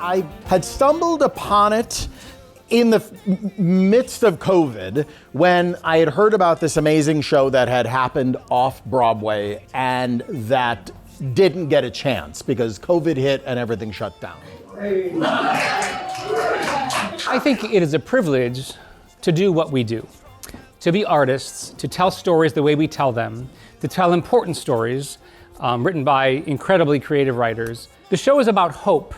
I had stumbled upon it in the midst of COVID, when I had heard about this amazing show that had happened off-Broadway and that didn't get a chance because COVID hit and everything shut down. I think it is a privilege to do what we do, to be artists, to tell stories the way we tell them, to tell important stories written by incredibly creative writers. The show is about hope.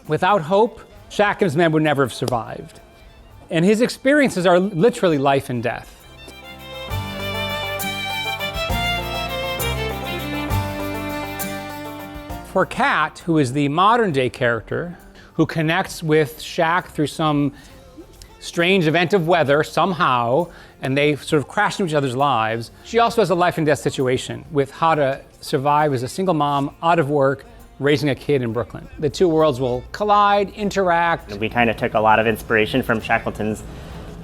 Without hope, Shack and his men would never have survived. And his experiences are literally life and death. For Kat, who is the modern day character, who connects with Shack through some strange event of weather somehow, and they sort of crash into each other's lives, she also has a life and death situation with how to survive as a single mom, out of work, raising a kid in Brooklyn. The two worlds will collide, interact. We kind of took a lot of inspiration from Shackleton's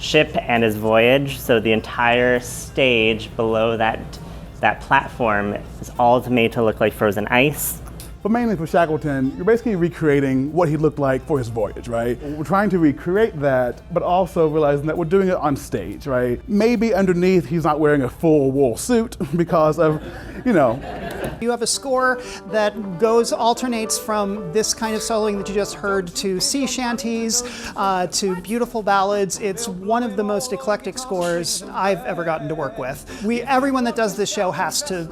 ship and his voyage, so the entire stage below that platform is all made to look like frozen ice. But mainly for Shackleton, you're basically recreating what he looked like for his voyage, right? We're trying to recreate that, but also realizing that we're doing it on stage, right? Maybe underneath he's not wearing a full wool suit because of, You have a score that alternates from this kind of soloing that you just heard to sea shanties, to beautiful ballads. It's one of the most eclectic scores I've ever gotten to work with. Everyone that does this show has to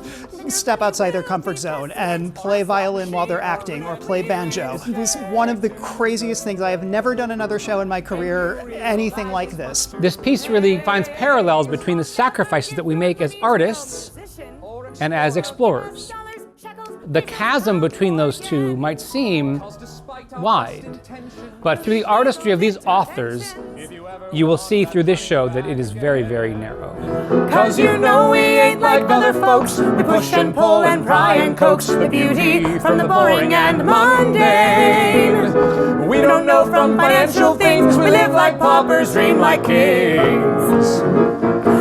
step outside their comfort zone and play violin while they're acting or play banjo. It's one of the craziest things. I have never done another show in my career, anything like this. This piece really finds parallels between the sacrifices that we make as artists and as explorers. The chasm between those two might seem wide, but through the artistry of these authors, you will see through this show that it is very, very narrow. 'Cause we ain't like other folks. We push and pull and pry and coax the beauty from the boring and mundane. We don't know from financial things. We live like paupers, dream like kings.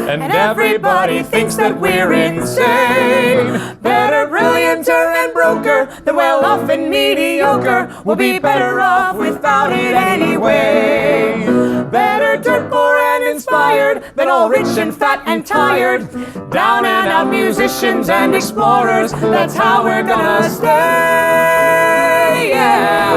And everybody thinks that we're insane. Better, brillianter, and broker than well-off and mediocre. We'll be better off without it anyway. Better, dirt poor, and inspired than all rich and fat and tired. Down and out musicians and explorers. That's how we're gonna stay, yeah.